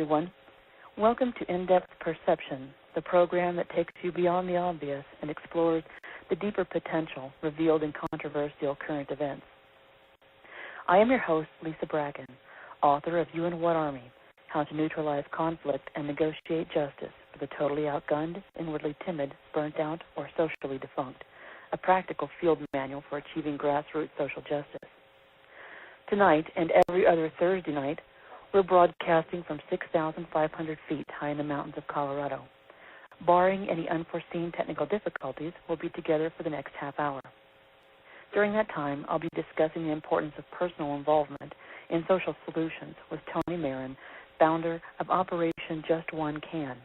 everyone. Welcome to In-Depth Perception, the program that takes you beyond the obvious and explores the deeper potential revealed in controversial current events. I am your host, Lisa Bracken, author of You and What Army? How to Neutralize Conflict and Negotiate Justice for the Totally Outgunned, Inwardly Timid, Burnt Out, or Socially Defunct, a practical field manual for achieving grassroots social justice. Tonight and every other Thursday night, we're broadcasting from 6,500 feet high in the mountains of Colorado. Barring any unforeseen technical difficulties, we'll be together for the next half hour. During that time, I'll be discussing the importance of personal involvement in social solutions with Tony Marren, founder of Operation Just One Can,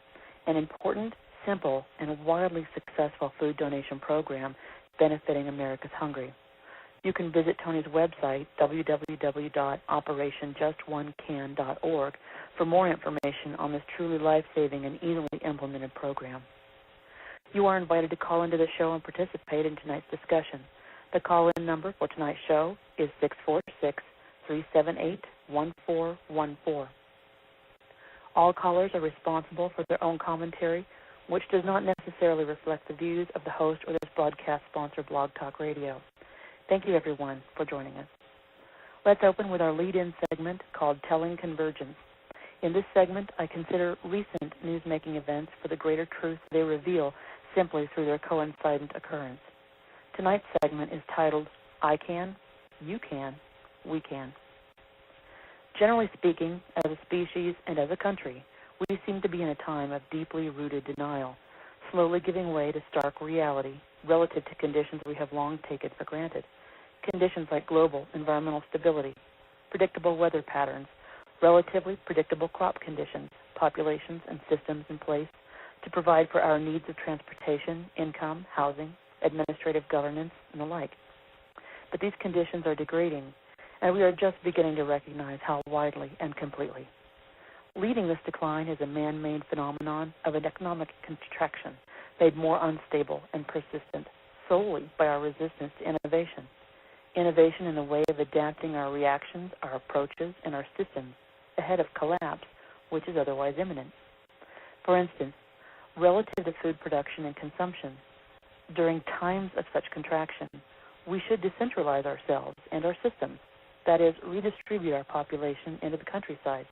an important, simple, and wildly successful food donation program benefiting America's hungry. You can visit Tony's website, www.operationjustonecan.org, for more information on this truly life-saving and easily implemented program. You are invited to call into the show and participate in tonight's discussion. The call-in number for tonight's show is 646-378-1414. All callers are responsible for their own commentary, which does not necessarily reflect the views of the host or this broadcast sponsor, Blog Talk Radio. Thank you, everyone, for joining us. Let's open with our lead-in segment called Telling Convergence. In this segment, I consider recent news-making events for the greater truth they reveal simply through their coincident occurrence. Tonight's segment is titled, I Can, You Can, We Can. Generally speaking, as a species and as a country, we seem to be in a time of deeply rooted denial, slowly giving way to stark reality relative to conditions we have long taken for granted. Conditions like global environmental stability, predictable weather patterns, relatively predictable crop conditions, populations and systems in place to provide for our needs of transportation, income, housing, administrative governance, and the like. But these conditions are degrading, and we are just beginning to recognize how widely and completely. Leading this decline is a man-made phenomenon of an economic contraction made more unstable and persistent solely by our resistance to innovation. Innovation in the way of adapting our reactions, our approaches, and our systems ahead of collapse, which is otherwise imminent. For instance, relative to food production and consumption, during times of such contraction, we should decentralize ourselves and our systems, that is, redistribute our population into the countryside,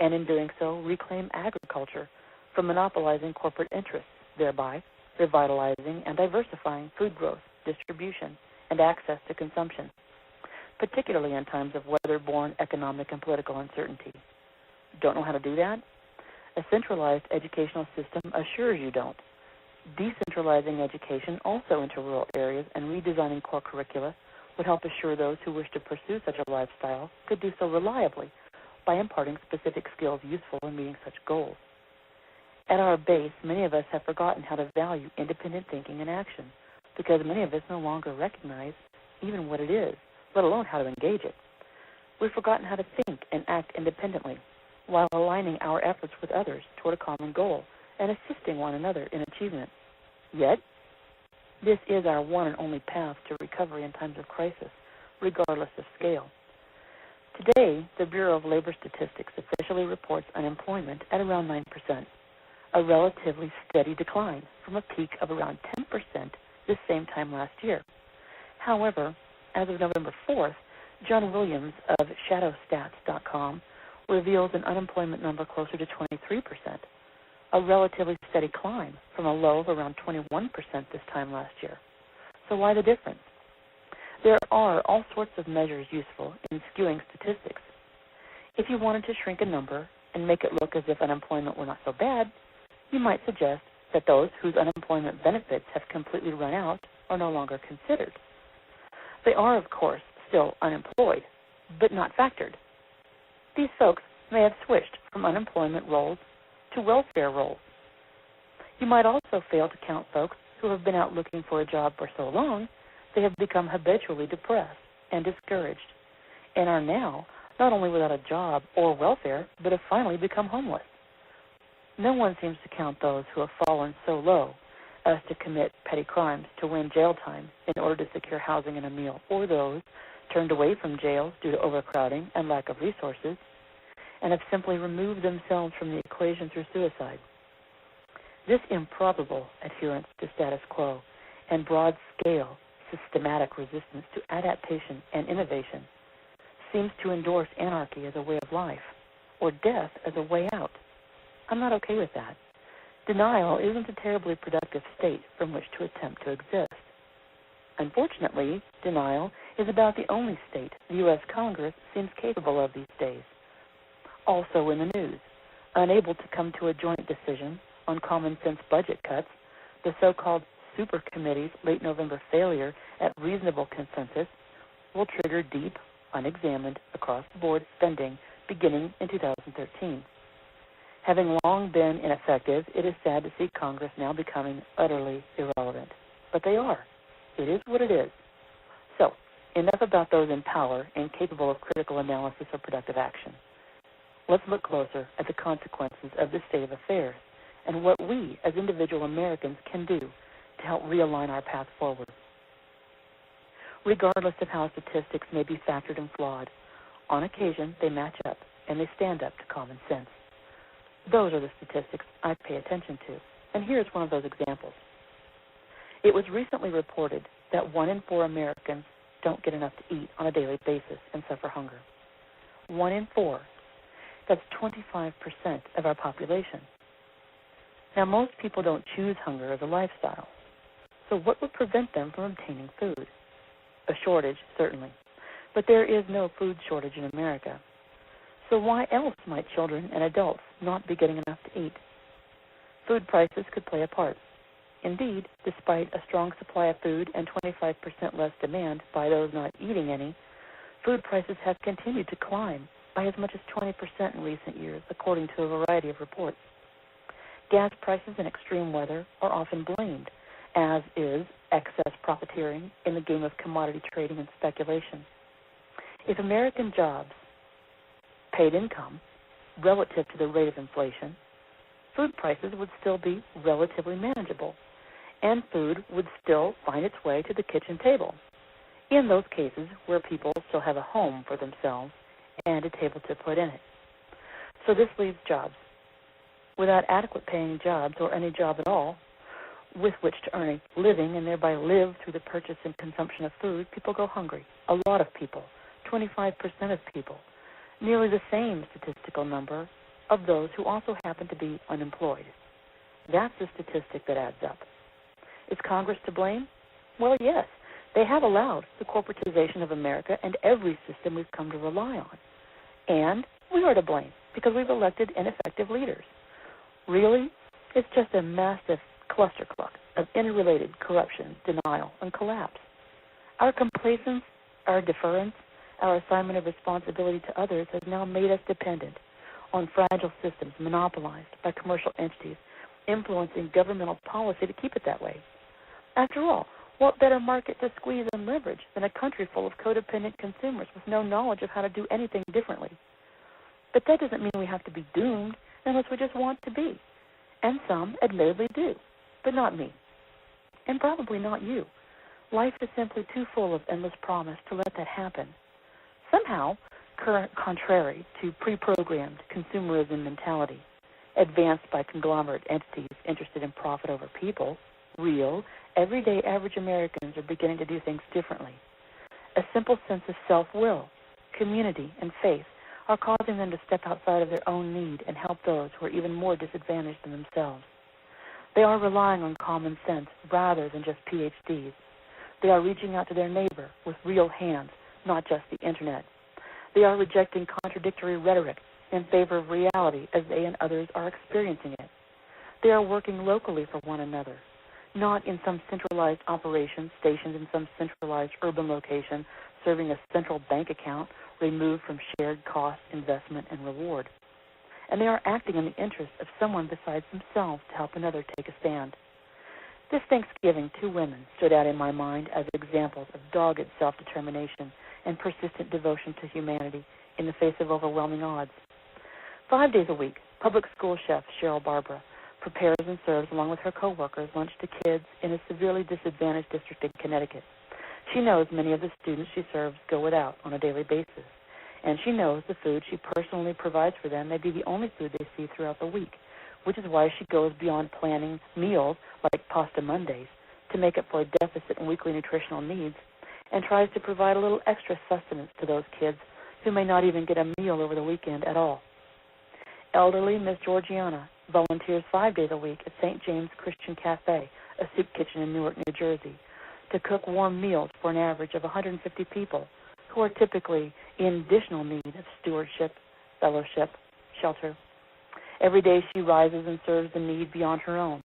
and in doing so, reclaim agriculture from monopolizing corporate interests, thereby revitalizing and diversifying food growth, distribution, and access to consumption, particularly in times of weather-borne economic and political uncertainty. Don't know how to do that? A centralized educational system assures you don't. Decentralizing education also into rural areas and redesigning core curricula would help assure those who wish to pursue such a lifestyle could do so reliably by imparting specific skills useful in meeting such goals. At our base, many of us have forgotten how to value independent thinking and action because many of us no longer recognize even what it is, let alone how to engage it. We've forgotten how to think and act independently while aligning our efforts with others toward a common goal and assisting one another in achievement. Yet, this is our one and only path to recovery in times of crisis, regardless of scale. Today, the Bureau of Labor Statistics officially reports unemployment at around 9%, a relatively steady decline from a peak of around 10% this same time last year. However, as of November 4th, John Williams of ShadowStats.com reveals an unemployment number closer to 23%, a relatively steady climb from a low of around 21% this time last year. So why the difference? There are all sorts of measures useful in skewing statistics. If you wanted to shrink a number and make it look as if unemployment were not so bad, you might suggest that those whose unemployment benefits have completely run out are no longer considered. They are, of course, still unemployed, but not factored. These folks may have switched from unemployment roles to welfare roles. You might also fail to count folks who have been out looking for a job for so long they have become habitually depressed and discouraged and are now not only without a job or welfare, but have finally become homeless. No one seems to count those who have fallen so low as to commit petty crimes to win jail time in order to secure housing and a meal, or those turned away from jails due to overcrowding and lack of resources, and have simply removed themselves from the equation through suicide. This improbable adherence to status quo and broad-scale systematic resistance to adaptation and innovation seems to endorse anarchy as a way of life, or death as a way out. I'm not okay with that. Denial isn't a terribly productive state from which to attempt to exist. Unfortunately, denial is about the only state the U.S. Congress seems capable of these days. Also in the news, unable to come to a joint decision on common sense budget cuts, the so-called super committee's late November failure at reasonable consensus will trigger deep, unexamined, across-the-board spending beginning in 2013. Having long been ineffective, it is sad to see Congress now becoming utterly irrelevant. But they are. It is what it is. So, enough about those in power and capable of critical analysis or productive action. Let's look closer at the consequences of this state of affairs and what we as individual Americans can do to help realign our path forward. Regardless of how statistics may be factored and flawed, on occasion they match up and they stand up to common sense. Those are the statistics I pay attention to, and here's one of those examples. It was recently reported that 1 in 4 Americans don't get enough to eat on a daily basis and suffer hunger. 1 in 4. That's 25% of our population. Now, most people don't choose hunger as a lifestyle. So what would prevent them from obtaining food? A shortage, certainly. But there is no food shortage in America. So why else might children and adults not be getting enough to eat? Food prices could play a part. Indeed, despite a strong supply of food and 25% less demand by those not eating any, food prices have continued to climb by as much as 20% in recent years, according to a variety of reports. Gas prices in extreme weather are often blamed, as is excess profiteering in the game of commodity trading and speculation. If American jobs paid income relative to the rate of inflation, food prices would still be relatively manageable, and food would still find its way to the kitchen table, in those cases where people still have a home for themselves and a table to put in it. So this leaves jobs. Without adequate paying jobs or any job at all with which to earn a living and thereby live through the purchase and consumption of food, people go hungry. A lot of people, 25% of people, nearly the same statistical number of those who also happen to be unemployed. That's a statistic that adds up. Is Congress to blame? Well, yes. They have allowed the corporatization of America and every system we've come to rely on. And we are to blame because we've elected ineffective leaders. Really, it's just a massive clusterfuck of interrelated corruption, denial, and collapse. Our complacence, our deference, our assignment of responsibility to others has now made us dependent on fragile systems monopolized by commercial entities influencing governmental policy to keep it that way. After all, what better market to squeeze and leverage than a country full of codependent consumers with no knowledge of how to do anything differently? But that doesn't mean we have to be doomed unless we just want to be. And some admittedly do, but not me. And probably not you. Life is simply too full of endless promise to let that happen. Somehow, contrary to pre-programmed consumerism mentality, advanced by conglomerate entities interested in profit over people, real, everyday average Americans are beginning to do things differently. A simple sense of self-will, community, and faith are causing them to step outside of their own need and help those who are even more disadvantaged than themselves. They are relying on common sense rather than just PhDs. They are reaching out to their neighbor with real hands, not just the internet. They are rejecting contradictory rhetoric in favor of reality as they and others are experiencing it. They are working locally for one another, not in some centralized operation stationed in some centralized urban location serving a central bank account removed from shared cost, investment, and reward. And they are acting in the interest of someone besides themselves to help another take a stand. This Thanksgiving, 2 women stood out in my mind as examples of dogged self-determination and persistent devotion to humanity in the face of overwhelming odds. 5 days a week, public school chef Cheryl Barbara prepares and serves along with her co-workers lunch to kids in a severely disadvantaged district in Connecticut. She knows many of the students she serves go without on a daily basis, and she knows the food she personally provides for them may be the only food they see throughout the week, which is why she goes beyond planning meals like Pasta Mondays to make up for a deficit in weekly nutritional needs and tries to provide a little extra sustenance to those kids who may not even get a meal over the weekend at all. Elderly Miss Georgiana volunteers 5 days a week at St. James Christian Cafe, a soup kitchen in Newark, New Jersey, to cook warm meals for an average of 150 people who are typically in additional need of stewardship, fellowship, shelter. Every day she rises and serves the need beyond her own.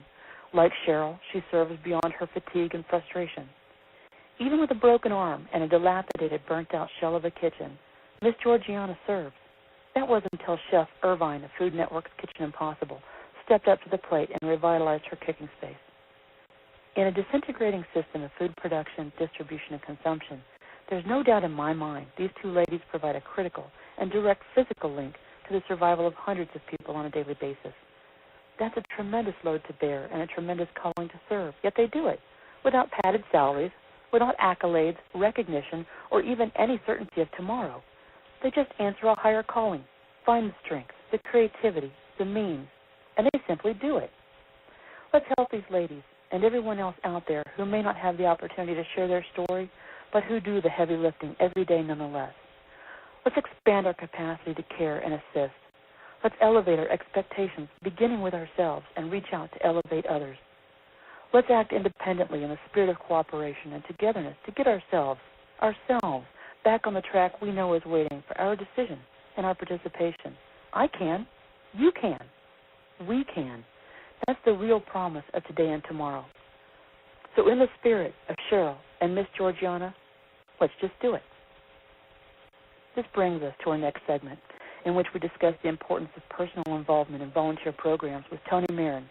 Like Cheryl, she serves beyond her fatigue and frustration. Even with a broken arm and a dilapidated, burnt-out shell of a kitchen, Miss Georgiana serves. That wasn't until Chef Irvine of Food Network's Kitchen Impossible stepped up to the plate and revitalized her cooking space. In a disintegrating system of food production, distribution, and consumption, there's no doubt in my mind these two ladies provide a critical and direct physical link to the survival of hundreds of people on a daily basis. That's a tremendous load to bear and a tremendous calling to serve, yet they do it without padded salaries, without accolades, recognition, or even any certainty of tomorrow. They just answer a higher calling, find the strength, the creativity, the means, and they simply do it. Let's help these ladies and everyone else out there who may not have the opportunity to share their story, but who do the heavy lifting every day nonetheless. Let's expand our capacity to care and assist. Let's elevate our expectations, beginning with ourselves, and reach out to elevate others. Let's act independently in the spirit of cooperation and togetherness to get ourselves back on the track we know is waiting for our decision and our participation. I can. You can. We can. That's the real promise of today and tomorrow. So in the spirit of Cheryl and Miss Georgiana, let's just do it. This brings us to our next segment, in which we discuss the importance of personal involvement in volunteer programs with Tony Marren,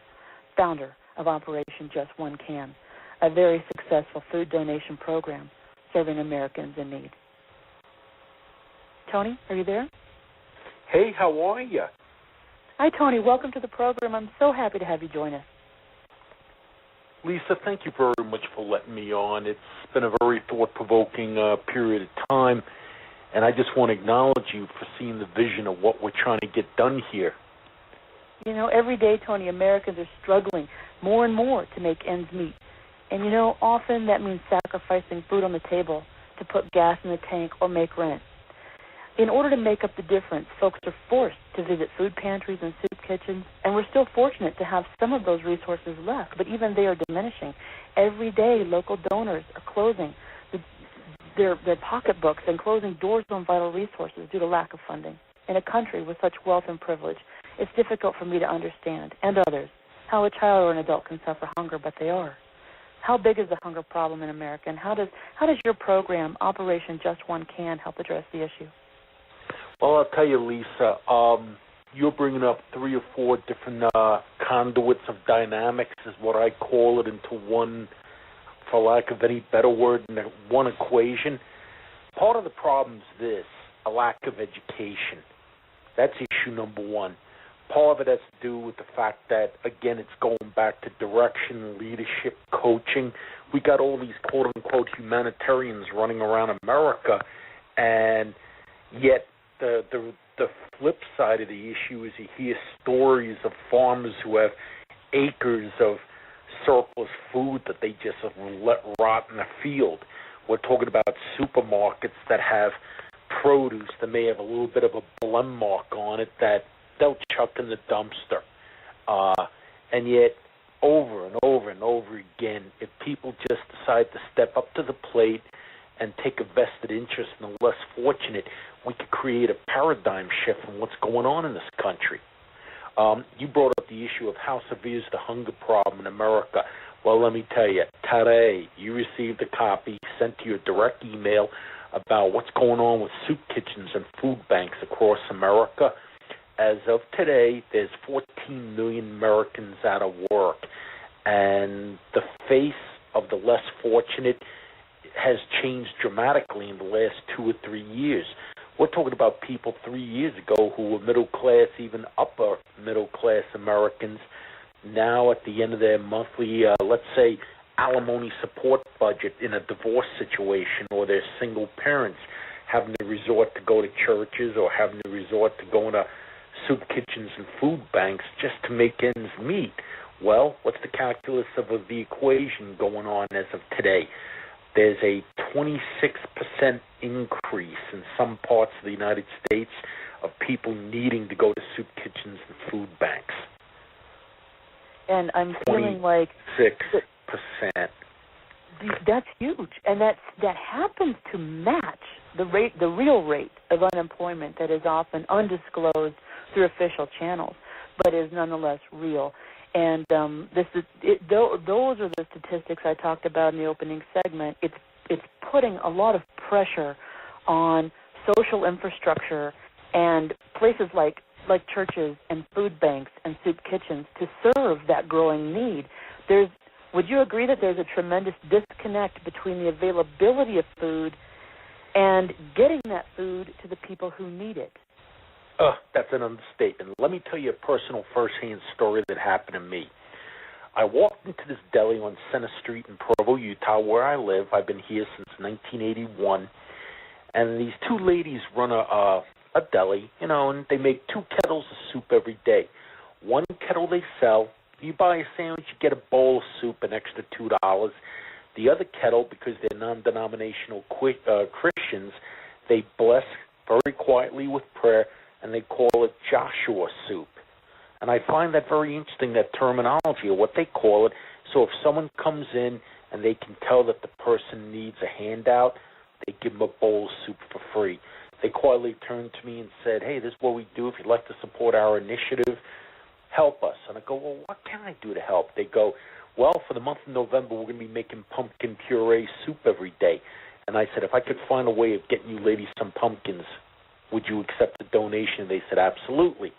founder of Operation Just One Can, a very successful food donation program serving Americans in need. Tony, are you there? Hey, how are you? Hi, Tony. Welcome to the program. I'm so happy to have you join us. Lisa, thank you very much for letting me on. It's been a very thought-provoking period of time, and I just want to acknowledge you for seeing the vision of what we're trying to get done here. You know, every day, Tony, Americans are struggling more and more to make ends meet. And, you know, often that means sacrificing food on the table to put gas in the tank or make rent. In order to make up the difference, folks are forced to visit food pantries and soup kitchens, and we're still fortunate to have some of those resources left, but even they are diminishing. Every day, local donors are closing their pocketbooks and closing doors on vital resources due to lack of funding. In a country with such wealth and privilege, it's difficult for me to understand, and others, how a child or an adult can suffer hunger, but they are. How big is the hunger problem in America, and how does your program, Operation Just One Can, help address the issue? Well, I'll tell you, Lisa, you're bringing up 3 or 4 different conduits of dynamics, is what I call it, into one, for lack of any better word, one equation. Part of the problem is this, a lack of education. That's issue number one. Part of it has to do with the fact that, again, it's going back to direction, leadership, coaching. We got all these quote-unquote humanitarians running around America, and yet the flip side of the issue is you hear stories of farmers who have acres of surplus food that they just let rot in the field. We're talking about supermarkets that have produce that may have a little bit of a blem mark on it that they'll chuck in the dumpster. And yet, over and over and over again, if people just decide to step up to the plate and take a vested interest in the less fortunate, we could create a paradigm shift in what's going on in this country. You brought up the issue of how severe is the hunger problem in America. Well, let me tell you, today you received a copy sent to your direct email about what's going on with soup kitchens and food banks across America. As of today, there's 14 million Americans out of work, and the face of the less fortunate has changed dramatically in the last 2 or 3 years. We're talking about people 3 years ago who were middle class, even upper middle class Americans, now at the end of their monthly, let's say, alimony support budget in a divorce situation, or their single parents having to resort to go to churches or having to resort to going to soup kitchens and food banks just to make ends meet. Well, what's the calculus of the equation going on as of today? There's a 26% increase in some parts of the United States of people needing to go to soup kitchens and food banks. And I'm feeling like 6%. That's huge, and that happens to match the real rate of unemployment that is often undisclosed through official channels, but is nonetheless real. And those are the statistics I talked about in the opening segment. It's putting a lot of pressure on social infrastructure and places like churches and food banks and soup kitchens to serve that growing need. Would you agree that there's a tremendous disconnect between the availability of food and getting that food to the people who need it? That's an understatement. Let me tell you a personal first-hand story that happened to me. I walked into this deli on Center Street in Provo, Utah, where I live. I've been here since 1981. And these two ladies run a deli, and they make 2 kettles of soup every day. One kettle they sell. You buy a sandwich, you get a bowl of soup, an extra $2. The other kettle, because they're non-denominational Christians, they bless very quietly with prayer, and they call it Joshua soup. And I find that very interesting, that terminology of what they call it. So if someone comes in and they can tell that the person needs a handout, they give them a bowl of soup for free. They quietly turned to me and said, hey, this is what we do. If you'd like to support our initiative, help us. And I go, well, what can I do to help? They go, well, for the month of November, we're going to be making pumpkin puree soup every day. And I said, if I could find a way of getting you ladies some pumpkins, would you accept the donation? They said, absolutely.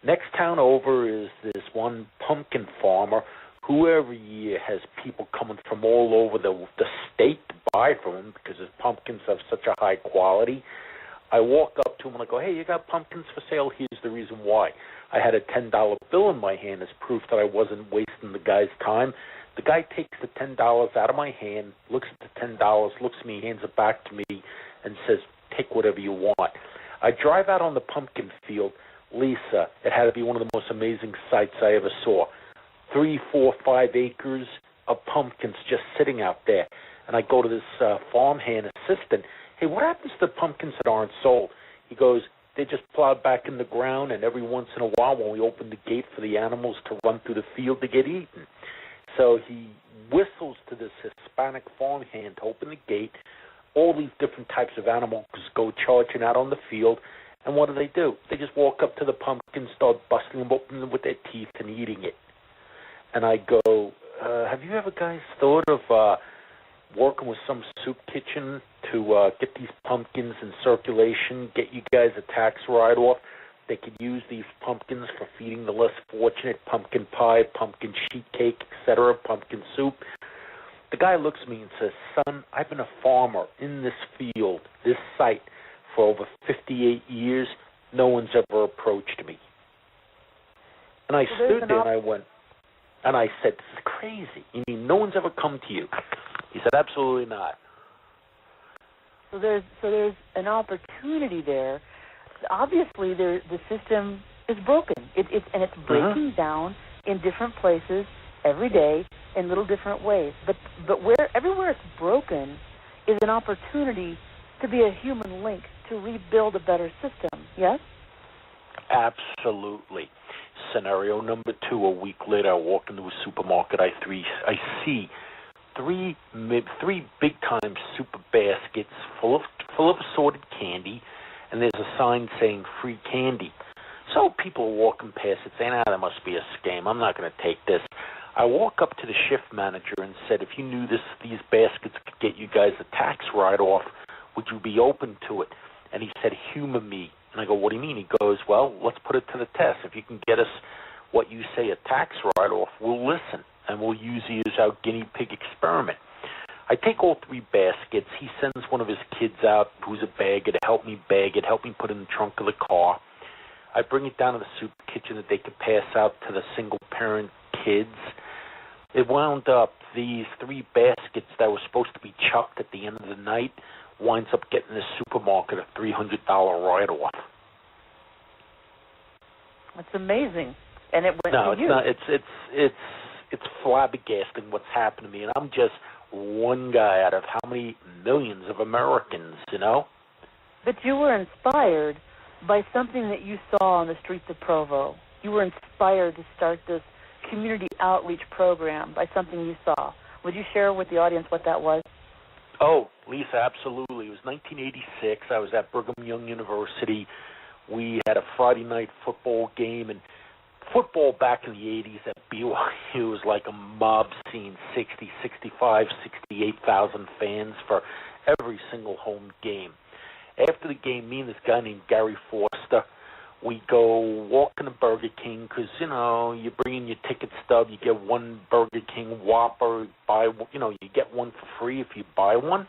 Next town over is this one pumpkin farmer who every year has people coming from all over the state to buy from him because his pumpkins have such a high quality. I walk up to him and I go, hey, you got pumpkins for sale? Here's the reason why. I had a $10 bill in my hand as proof that I wasn't wasting the guy's time. The guy takes the $10 out of my hand, looks at the $10, looks at me, hands it back to me, and says, take whatever you want. I drive out on the pumpkin field. Lisa, it had to be one of the most amazing sights I ever saw. 3, 4, 5 acres of pumpkins just sitting out there. And I go to this farmhand assistant. Hey, what happens to the pumpkins that aren't sold? He goes, they just plowed back in the ground, and every once in a while when we open the gate for the animals to run through the field to get eaten. So he whistles to this Hispanic farmhand to open the gate. All these different types of animals go charging out on the field, and what do? They just walk up to the pumpkin, start busting them open with their teeth and eating it. And I go, have you ever guys thought of working with some soup kitchen to get these pumpkins in circulation, get you guys a tax write-off? They could use these pumpkins for feeding the less fortunate, pumpkin pie, pumpkin sheet cake, etc., pumpkin soup. The guy looks at me and says, son, I've been a farmer in this field, this site, for over 58 years. No one's ever approached me. And I stood there and I went, and I said, this is crazy. You mean no one's ever come to you? He said, absolutely not. So there's an opportunity there. Obviously, the system is broken. It's breaking down in different places every day in little different ways. But everywhere it's broken is an opportunity to be a human link to rebuild a better system. Yes? Absolutely. Scenario number 2, a week later, I walk into a supermarket. I see three big-time super baskets full of assorted candy, and there's a sign saying free candy. So people are walking past it saying, there must be a scam. I'm not going to take this. I walk up to the shift manager and said, if you knew these baskets could get you guys a tax write-off, would you be open to it? And he said, humor me. And I go, what do you mean? He goes, well, let's put it to the test. If you can get us what you say a tax write-off, we'll listen, and we'll use you as our guinea pig experiment. I take all 3 baskets. He sends one of his kids out who's a bagger to help me bag it, help me put it in the trunk of the car. I bring it down to the soup kitchen that they could pass out to the single-parent kids. It wound up these 3 baskets that were supposed to be chucked at the end of the night winds up getting this supermarket a $300 write-off. That's amazing, and it went no, to you. No, it's flabbergasting what's happened to me, and I'm just one guy out of how many millions of Americans, you know? But you were inspired by something that you saw on the streets of Provo. You were inspired to start this community outreach program by something you saw. Would you share with the audience what that was? Oh, Lisa, absolutely. It was 1986. I was at Brigham Young University. We had a Friday night football game, and football back in the 80s at BYU was like a mob scene, 60, 65, 68,000 fans for every single home game. After the game, me and this guy named Gary Foster, we go walking to Burger King because, you know, you bring in your ticket stub, you get one Burger King Whopper, you get one for free if you buy one.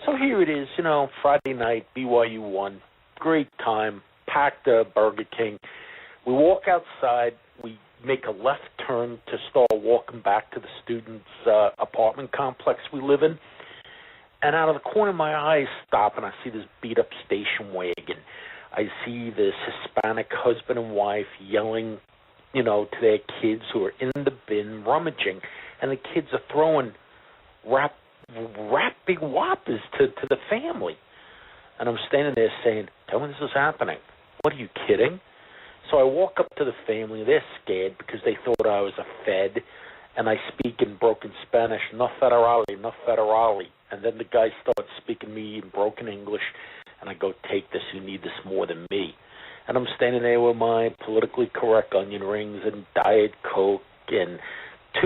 So here it is, Friday night, BYU won, great time, packed Burger King. We walk outside, we make a left turn to start walking back to the students' apartment complex we live in. And out of the corner of my eye, I stop and I see this beat-up station wagon. I see this Hispanic husband and wife yelling, to their kids who are in the bin rummaging. And the kids are throwing wrap big whoppers to the family. And I'm standing there saying, tell me this is happening. What, are you kidding? So I walk up to the family. They're scared because they thought I was a Fed. And I speak in broken Spanish, no federale, no federale. And then the guy starts speaking to me in broken English. And I go, take this, you need this more than me. And I'm standing there with my politically correct onion rings and Diet Coke and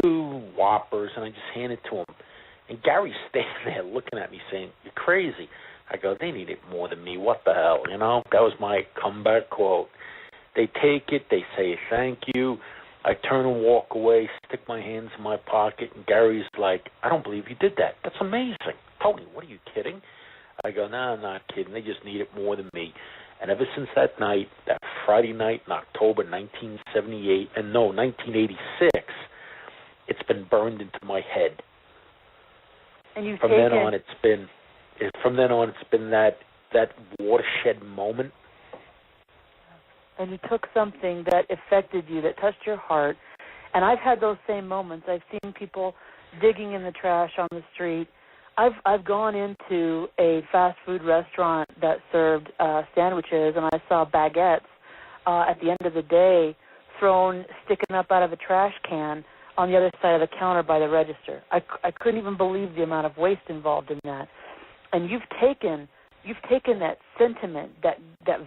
2 Whoppers, and I just hand it to him. And Gary's standing there looking at me saying, you're crazy. I go, they need it more than me. What the hell, That was my comeback quote. They take it, they say thank you. I turn and walk away, stick my hands in my pocket, and Gary's like, I don't believe you did that. That's amazing. Tony, what are you kidding? I go, no, I'm not kidding. They just need it more than me. And ever since that night, that Friday night in October 1986, it's been burned into my head. And from then on, it's been that watershed moment. And you took something that affected you, that touched your heart. And I've had those same moments. I've seen people digging in the trash on the street. I've gone into a fast food restaurant that served sandwiches, and I saw baguettes at the end of the day sticking up out of a trash can on the other side of the counter by the register. I couldn't even believe the amount of waste involved in that. And you've taken that sentiment, that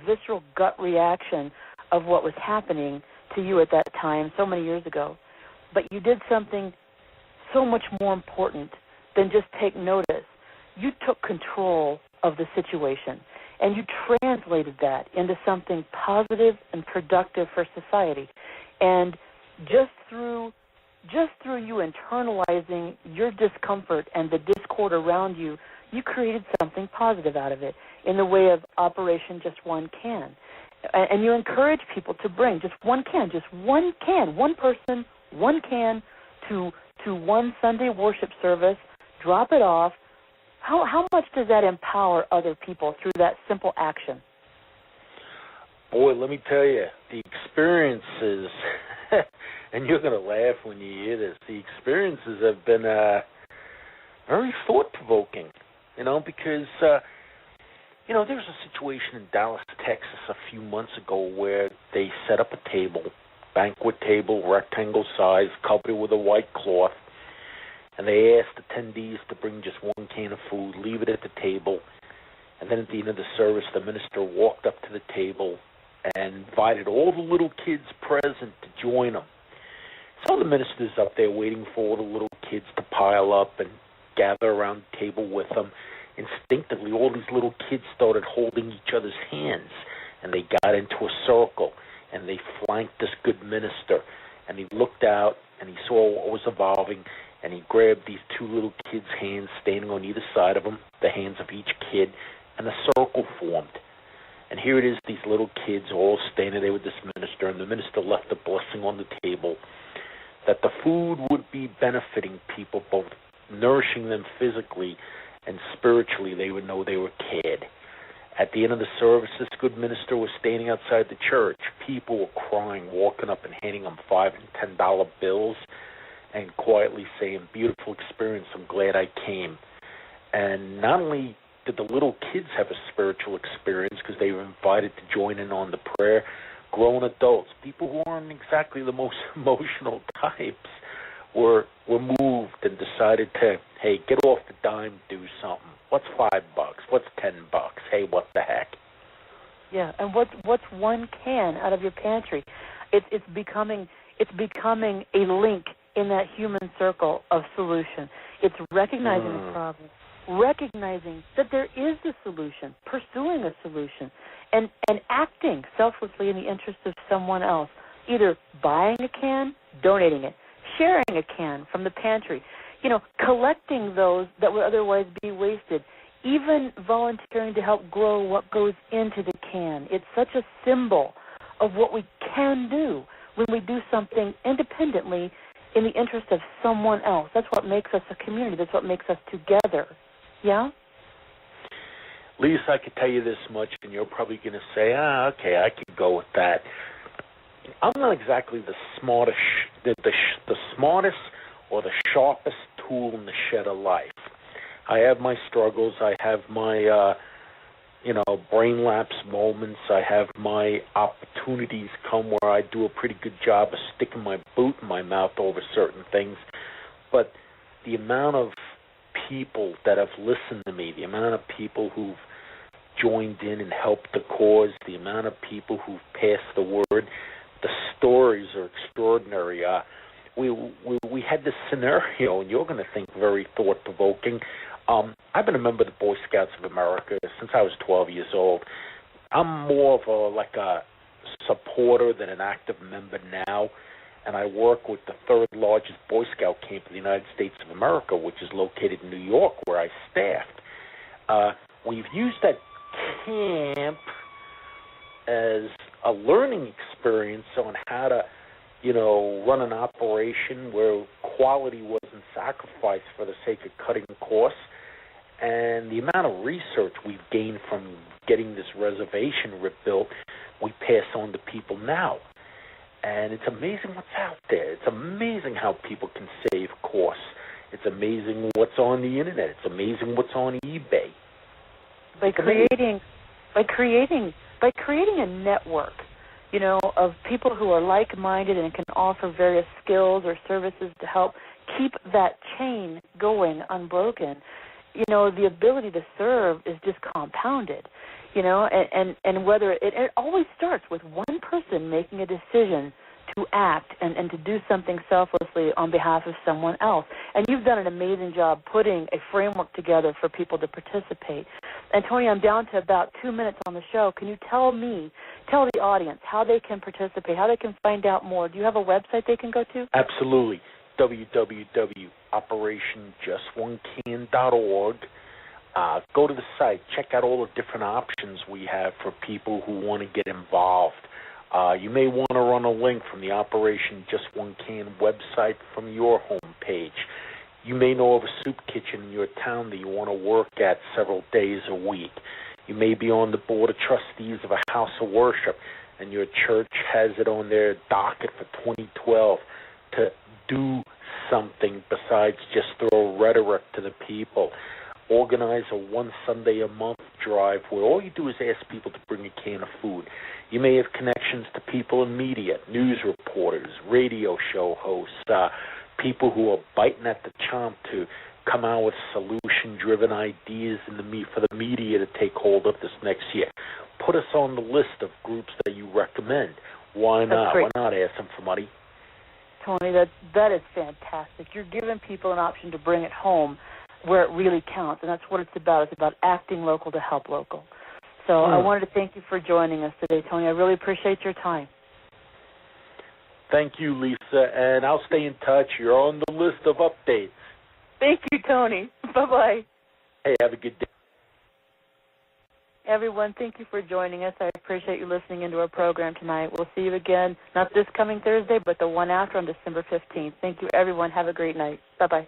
visceral gut reaction of what was happening to you at that time so many years ago, but you did something so much more important than just take notice. You took control of the situation, and you translated that into something positive and productive for society. And just through you internalizing your discomfort and the discord around you, you created something positive out of it in the way of Operation Just One Can. And you encourage people to bring just one can, one person, one can to one Sunday worship service, drop it off. How much does that empower other people through that simple action? Boy, let me tell you, the experiences, and you're going to laugh when you hear this, the experiences have been very thought-provoking, because, there was a situation in Dallas, Texas a few months ago where they set up a table, banquet table, rectangle size, covered with a white cloth, and they asked attendees to bring just one can of food, leave it at the table, and then at the end of the service, the minister walked up to the table and invited all the little kids present to join him. So the minister's up there waiting for all the little kids to pile up and gather around the table with them. Instinctively, all these little kids started holding each other's hands, and they got into a circle, and they flanked this good minister, and he looked out, and he saw what was evolving, and he grabbed these 2 little kids' hands standing on either side of them, the hands of each kid, and a circle formed. And here it is, these little kids all standing there with this minister, and the minister left a blessing on the table that the food would be benefiting people, both nourishing them physically and spiritually they would know they were cared. At the end of the service, this good minister was standing outside the church. People were crying, walking up and handing them $5 and $10 bills and quietly saying, "Beautiful experience, I'm glad I came." And not only did the little kids have a spiritual experience because they were invited to join in on the prayer, grown adults, people who aren't exactly the most emotional types, were moved and decided to, hey, get off the dime, do something. What's $5? What's $10? Hey, what the heck? Yeah, and what's one can out of your pantry? It's becoming a link in that human circle of solution. It's recognizing the problem, recognizing that there is a solution, pursuing a solution, and acting selflessly in the interest of someone else, either buying a can, donating it, sharing a can from the pantry, collecting those that would otherwise be wasted, even volunteering to help grow what goes into the can. It's such a symbol of what we can do when we do something independently in the interest of someone else. That's what makes us a community. That's what makes us together. Yeah? Lisa, I could tell you this much, and you're probably going to say, okay, I could go with that. I'm not exactly the smartest, the smartest or the sharpest tool in the shed of life. I have my struggles. I have my, brain lapse moments. I have my opportunities come where I do a pretty good job of sticking my boot in my mouth over certain things. But the amount of people that have listened to me, the amount of people who've joined in and helped the cause, the amount of people who've passed the word, the stories are extraordinary. We had this scenario, and you're going to think very thought-provoking. I've been a member of the Boy Scouts of America since I was 12 years old. I'm more of a supporter than an active member now, and I work with the third largest Boy Scout camp in the United States of America, which is located in New York, where I staffed. We've used that camp as a learning experience on how to, run an operation where quality wasn't sacrificed for the sake of cutting costs. And the amount of research we've gained from getting this reservation rebuilt, we pass on to people now. And it's amazing what's out there. It's amazing how people can save costs. It's amazing what's on the internet. It's amazing what's on eBay. By creating a network, of people who are like-minded and can offer various skills or services to help keep that chain going unbroken, the ability to serve is just compounded, and whether it always starts with one person making a decision to act and to do something selflessly on behalf of someone else. And you've done an amazing job putting a framework together for people to participate. And, Tony, I'm down to about 2 minutes on the show. Can you tell the audience how they can participate, how they can find out more? Do you have a website they can go to? Absolutely. www.operationjustonecan.org. Go to the site. Check out all the different options we have for people who want to get involved. You may want to run a link from the Operation Just One Can website from your home page. You may know of a soup kitchen in your town that you want to work at several days a week. You may be on the board of trustees of a house of worship, and your church has it on their docket for 2012 to do something besides just throw rhetoric to the people. Organize a one Sunday a month drive where all you do is ask people to bring a can of food. You may have connections to people in media, news reporters, radio show hosts, people who are biting at the chomp to come out with solution-driven ideas for the media to take hold of this next year. Put us on the list of groups that you recommend. Why not? Why not ask them for money? Tony, that is fantastic. You're giving people an option to bring it home where it really counts, and that's what it's about. It's about acting local to help local. So I wanted to thank you for joining us today, Tony. I really appreciate your time. Thank you, Lisa, and I'll stay in touch. You're on the list of updates. Thank you, Tony. Bye-bye. Hey, have a good day. Everyone, thank you for joining us. I appreciate you listening into our program tonight. We'll see you again, not this coming Thursday, but the one after on December 15th. Thank you, everyone. Have a great night. Bye-bye.